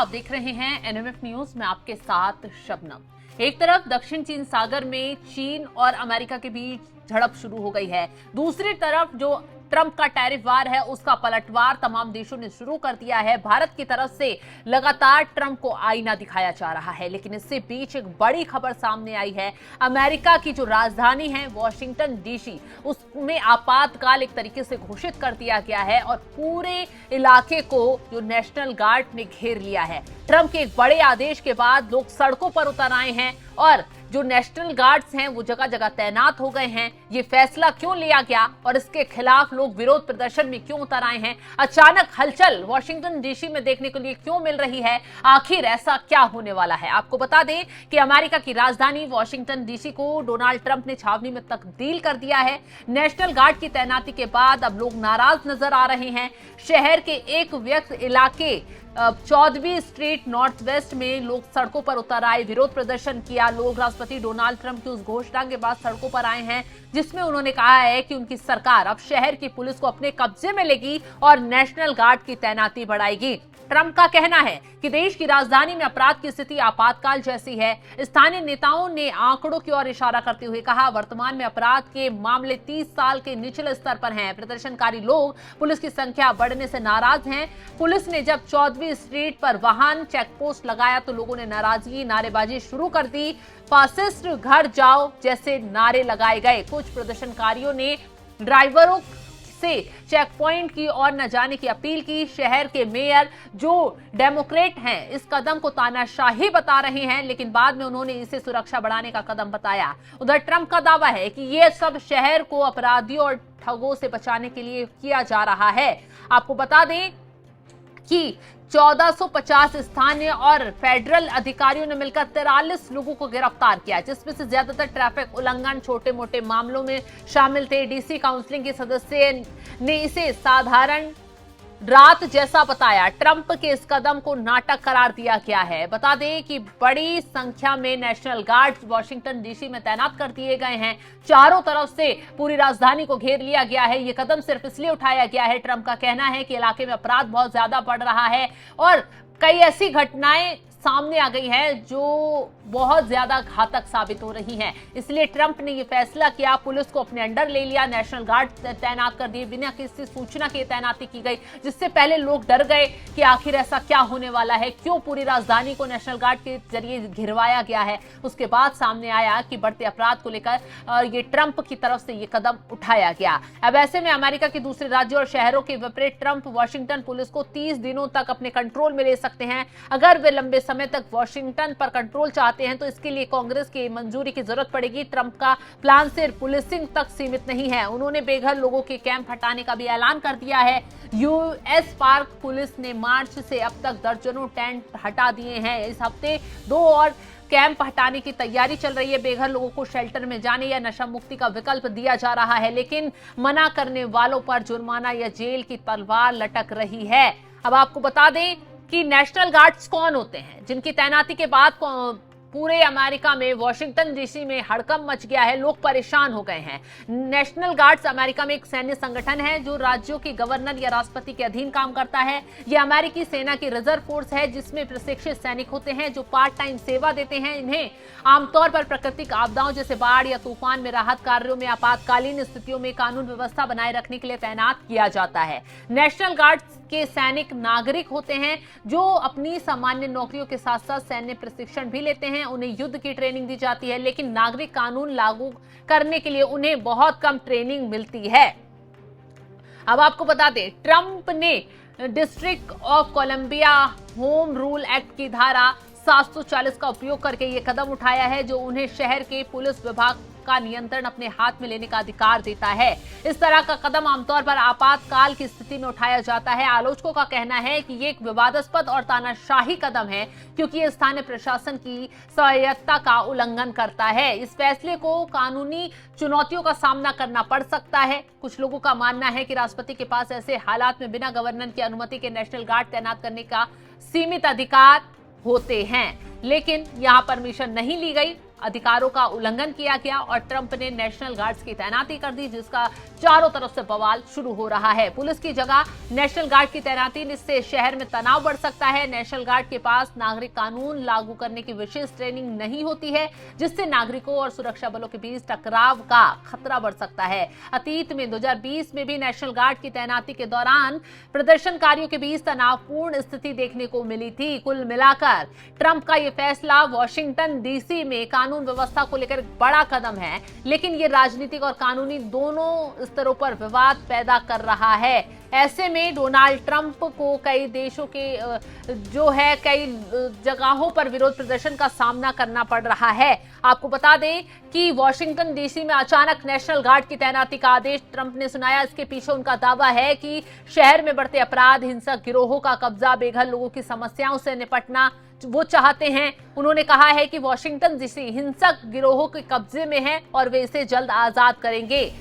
आप देख रहे हैं एनएमएफ न्यूज में आपके साथ शबनम। एक तरफ दक्षिण चीन सागर में चीन और अमेरिका के बीच झड़प शुरू हो गई है, दूसरी तरफ जो ट्रंप का टैरिफ वार है उसका पलटवार तमाम देशों ने शुरू कर दिया है। भारत की तरफ से लगातार ट्रंप को आईना दिखाया जा रहा है, लेकिन इससे बीच एक बड़ी खबर सामने आई है। अमेरिका की जो राजधानी है वॉशिंगटन डीसी, उसमें आपातकाल एक तरीके से घोषित कर दिया गया है और पूरे इलाके को जो नेशनल गार्ड ने घेर लिया है। ट्रंप के एक बड़े आदेश के बाद लोग सड़कों पर उतर आए हैं और जो नेशनल गार्ड्स हैं वो जगह जगह तैनात हो गए हैं। ये फैसला क्यों लिया गया और इसके खिलाफ लोग विरोध प्रदर्शन में क्यों उतर आए हैं? अचानक हलचल वॉशिंगटन डीसी में देखने के लिए क्यों मिल रही है? आखिर ऐसा क्या होने वाला है? आपको बता दें कि अमेरिका की राजधानी वॉशिंगटन डीसी को डोनाल्ड ट्रंप ने छावनी में तब्दील कर दिया है। नेशनल गार्ड की तैनाती के बाद अब लोग नाराज नजर आ रहे हैं। शहर के एक व्यस्त इलाके 14वीं स्ट्रीट नॉर्थ वेस्ट में लोग सड़कों पर उतर आए, विरोध प्रदर्शन किया। लोग राष्ट्रपति डोनाल्ड ट्रंप की उस घोषणा के बाद सड़कों पर आए हैं जिसमें उन्होंने कहा है कि उनकी सरकार अब शहर की पुलिस को अपने कब्जे में लेगी और नेशनल गार्ड की तैनाती बढ़ाएगी। ट्रंप का कहना है कि देश की राजधानी में अपराध की स्थिति आपातकाल जैसी है। स्थानीय नेताओं ने आंकड़ों की ओर इशारा करते हुए कहा, वर्तमान में अपराध के मामले 30 साल के निचले स्तर पर हैं। प्रदर्शनकारी लोग पुलिस की संख्या बढ़ने से नाराज हैं। पुलिस ने जब 14वीं स्ट्रीट पर वाहन चेकपोस्ट लगाया तो लोगों ने नाराजगी नारेबाजी शुरू कर दी। फासिस्ट घर जाओ जैसे नारे लगाए गए। कुछ प्रदर्शनकारियों ने ड्राइवरों से चेक पॉइंट की ओर न जाने की अपील की। शहर के मेयर जो डेमोक्रेट हैं इस कदम को तानाशाही बता रहे हैं, लेकिन बाद में उन्होंने इसे सुरक्षा बढ़ाने का कदम बताया। उधर ट्रंप का दावा है कि यह सब शहर को अपराधियों और ठगों से बचाने के लिए किया जा रहा है। आपको बता दें कि 1450 स्थानीय और फेडरल अधिकारियों ने मिलकर 43 लोगों को गिरफ्तार किया, जिसमें से ज्यादातर ट्रैफिक उल्लंघन छोटे मोटे मामलों में शामिल थे। डीसी काउंसिल के सदस्य ने इसे साधारण रात जैसा बताया। ट्रंप के इस कदम को नाटक करार दिया गया है। बता दें कि बड़ी संख्या में नेशनल गार्ड वॉशिंगटन डीसी में तैनात कर दिए गए हैं। चारों तरफ से पूरी राजधानी को घेर लिया गया है। यह कदम सिर्फ इसलिए उठाया गया है, ट्रंप का कहना है कि इलाके में अपराध बहुत ज्यादा बढ़ रहा है और कई ऐसी घटनाएं सामने आ गई है जो बहुत ज्यादा घातक साबित हो रही हैं। इसलिए ट्रंप ने यह फैसला किया, पुलिस को अपने अंडर ले लिया, नेशनल गार्ड तैनात कर दिए, बिना किसी सूचना के तैनाती की गई, जिससे पहले लोग डर गए कि आखिर ऐसा क्या होने वाला है, क्यों पूरी राजधानी को नेशनल गार्ड के जरिए घिरवाया गया है। उसके बाद सामने आया कि बढ़ते अपराध को लेकर ये ट्रंप की तरफ से ये कदम उठाया गया। अब ऐसे में अमेरिका के दूसरे राज्यों और शहरों के विपरीत ट्रंप वॉशिंगटन पुलिस को 30 दिनों तक अपने कंट्रोल में ले सकते हैं। अगर वे लंबे समय तक वॉशिंगटन पर कंट्रोल चाहते हैं तो इसके लिए कांग्रेस की मंजूरी की जरूरत पड़ेगी। ट्रंप का प्लान सिर्फ पुलिसिंग तक सीमित नहीं है, उन्होंने बेघर लोगों के कैंप हटाने का भी ऐलान कर दिया है। यूएस पार्क पुलिस ने मार्च से अब तक दर्जनों टेंट हटा दिए हैं। इस हफ्ते 2 और कैंप हटाने की तैयारी चल रही है। बेघर लोगों को शेल्टर में जाने या नशा मुक्ति का विकल्प दिया जा रहा है, लेकिन मना करने वालों पर जुर्माना या जेल की तलवार लटक रही है। अब आपको बता दें कि नेशनल गार्ड्स कौन होते हैं, जिनकी तैनाती के बाद पूरे अमेरिका में वॉशिंगटन डीसी में हड़कंप मच गया है, लोग परेशान हो गए हैं। नेशनल गार्ड्स अमेरिका में एक सैन्य संगठन है जो राज्यों के गवर्नर या राष्ट्रपति के अधीन काम करता है। यह अमेरिकी सेना की रिजर्व फोर्स है जिसमें प्रशिक्षित सैनिक होते हैं जो पार्ट टाइम सेवा देते हैं। इन्हें आमतौर पर प्राकृतिक आपदाओं जैसे बाढ़ या तूफान में राहत कार्यों में आपातकालीन स्थितियों में कानून व्यवस्था बनाए रखने के लिए तैनात किया जाता है। नेशनल गार्ड्स के सैनिक नागरिक होते हैं जो अपनी सामान्य नौकरियों के साथ साथ सैन्य प्रशिक्षण भी लेते हैं। उन्हें युद्ध की ट्रेनिंग दी जाती है, लेकिन नागरिक कानून लागू करने के लिए उन्हें बहुत कम ट्रेनिंग मिलती है। अब आपको बता दें, ट्रंप ने District of Columbia Home Rule Act की धारा 740 का उपयोग करके ये कदम उठाया है जो उन्हें शहर के पुलिस विभाग का नियंत्रण अपने हाथ में लेने का अधिकार देता है। इस तरह का कदम आमतौर पर आपातकाल की स्थिति में उठाया जाता है। आलोचकों का कहना है कि ये एक विवादास्पद और तानाशाही कदम है क्योंकि ये स्थानीय प्रशासन की स्वायत्तता का उल्लंघन करता है। इस फैसले को कानूनी चुनौतियों का सामना करना पड़ सकता है। कुछ लोगों का मानना है कि राष्ट्रपति के पास ऐसे हालात में बिना गवर्नर की अनुमति के नेशनल गार्ड तैनात करने का सीमित अधिकार होते हैं, लेकिन यहां परमिशन नहीं ली गई। अधिकारों का उल्लंघन किया गया और ट्रंप ने नेशनल गार्ड्स की तैनाती कर दी, जिसका चारों तरफ से बवाल शुरू हो रहा है। पुलिस की जगह नेशनल गार्ड की तैनाती, इससे शहर में तनाव बढ़ सकता है। नेशनल गार्ड के पास नागरिक कानून लागू करने की विशेष ट्रेनिंग नहीं होती है, जिससे नागरिकों और सुरक्षा बलों के बीच टकराव का खतरा बढ़ सकता है। अतीत में 2020 में भी नेशनल गार्ड की तैनाती के दौरान प्रदर्शनकारियों के बीच तनावपूर्ण स्थिति देखने को मिली थी। कुल मिलाकर ट्रंप का यह फैसला वॉशिंगटन डीसी में कानून व्यवस्था को लेकर एक बड़ा कदम है, लेकिन ये राजनीतिक और कानूनी दोनों स्तरों पर विवाद पैदा कर रहा है। ऐसे में डोनाल्ड ट्रंप को कई देशों के कई जगहों पर विरोध प्रदर्शन का सामना करना पड़ रहा है। आपको बता दें कि वॉशिंगटन डीसी में अचानक नेशनल गार्ड की तैनाती का आदेश ट्रंप ने सुनाया। इसके पीछे उनका दावा है कि शहर में बढ़ते अपराध, हिंसक गिरोहों का कब्जा, बेघर लोगों की समस्याओं से निपटना वो चाहते हैं। उन्होंने कहा है कि वॉशिंगटन डीसी हिंसक गिरोहों के कब्जे में है और वे इसे जल्द आजाद करेंगे।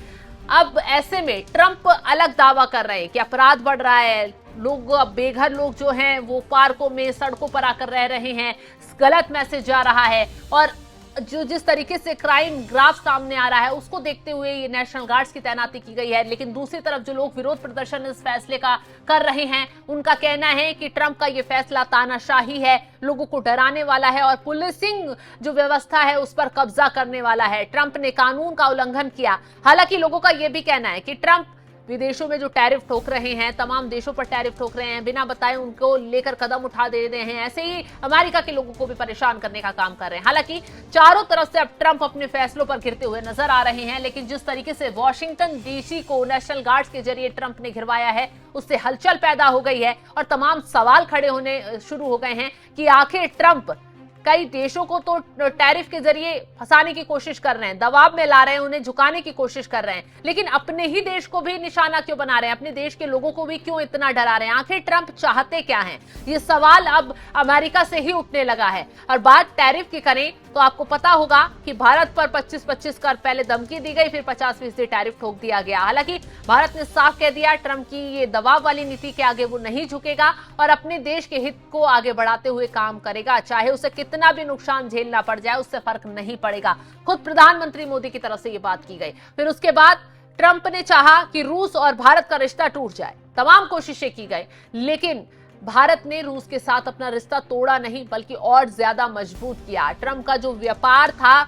अब ऐसे में ट्रंप अलग दावा कर रहे हैं कि अपराध बढ़ रहा है, लोग बेघर लोग जो हैं वो पार्कों में, सड़कों पर आकर रह रहे हैं, गलत मैसेज जा रहा है और जिस तरीके से क्राइम ग्राफ सामने आ रहा है उसको देखते हुए ये नेशनल गार्ड्स की तैनाती की गई है। लेकिन दूसरी तरफ जो लोग विरोध प्रदर्शन इस फैसले का कर रहे हैं, उनका कहना है कि ट्रंप का ये फैसला तानाशाही है, लोगों को डराने वाला है और पुलिसिंग जो व्यवस्था है उस पर कब्जा करने वाला है। ट्रंप ने कानून का उल्लंघन किया। हालांकि लोगों का यह भी कहना है कि ट्रंप विदेशों में जो टैरिफ ठोक रहे हैं, तमाम देशों पर टैरिफ ठोक रहे हैं, बिना बताए उनको लेकर कदम उठा दे रहे हैं, ऐसे ही अमेरिका के लोगों को भी परेशान करने का काम कर रहे हैं। हालांकि चारों तरफ से अब ट्रंप अपने फैसलों पर घिरते हुए नजर आ रहे हैं, लेकिन जिस तरीके से वॉशिंगटन डीसी को नेशनल गार्ड्स के जरिए ट्रंप ने घिरवाया है, उससे हलचल पैदा हो गई है और तमाम सवाल खड़े होने शुरू हो गए हैं कि आखिर ट्रंप कई देशों को तो टैरिफ के जरिए फंसाने की कोशिश कर रहे हैं, दबाव में ला रहे हैं, उन्हें झुकाने की कोशिश कर रहे हैं, लेकिन अपने ही देश को भी निशाना क्यों बना रहे हैं, अपने देश के लोगों को भी क्यों इतना डरा रहे हैं? आखिर ट्रंप चाहते क्या हैं? ये सवाल अब अमेरिका से ही उठने लगा है। और बात टैरिफ की करें तो आपको पता होगा कि भारत पर 25-25 कर पहले धमकी दी गई, फिर 50% टैरिफ ठोक दिया गया। हालांकि भारत ने साफ कह दिया ट्रंप की ये दबाव वाली नीति के आगे वो नहीं झुकेगा और अपने देश के हित को आगे बढ़ाते हुए काम करेगा, चाहे उसे कितना भी नुकसान झेलना पड़ जाए, उससे फर्क नहीं पड़ेगा। खुद प्रधानमंत्री मोदी की तरफ से ये बात की गई। फिर उसके बाद ट्रंप ने चाहा कि रूस और भारत का रिश्ता टूट जाए, तमाम कोशिशें की गई, लेकिन भारत ने रूस के साथ अपना रिश्ता तोड़ा नहीं बल्कि और ज्यादा मजबूत किया। ट्रंप का जो व्यापार था,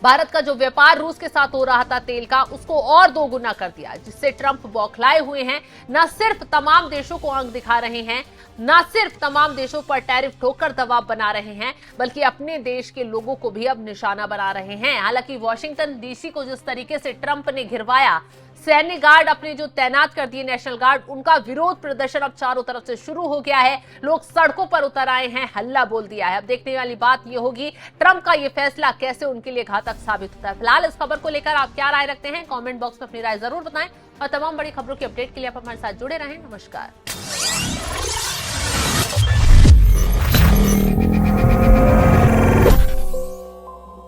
भारत का जो व्यापार रूस के साथ हो रहा था तेल का, उसको और दोगुना कर दिया, जिससे ट्रंप बौखलाए हुए हैं। न सिर्फ तमाम देशों को आंख दिखा रहे हैं, न सिर्फ तमाम देशों पर टैरिफ ठोककर दबाव बना रहे हैं, बल्कि अपने देश के लोगों को भी अब निशाना बना रहे हैं। हालांकि वॉशिंगटन डीसी को जिस तरीके से ट्रंप ने घिरवाया, सैन्य गार्ड अपने जो तैनात कर दिए नेशनल गार्ड, उनका विरोध प्रदर्शन अब चारों तरफ से शुरू हो गया है। लोग सड़कों पर उतर आए हैं, हल्ला बोल दिया है। अब देखने वाली बात यह होगी ट्रंप का यह फैसला कैसे उनके लिए घातक साबित होता है। फिलहाल इस खबर को लेकर आप क्या राय रखते हैं, कमेंट बॉक्स में अपनी राय जरूर बताएं और तमाम बड़ी खबरों की अपडेट के लिए आप हमारे साथ जुड़े रहें। नमस्कार।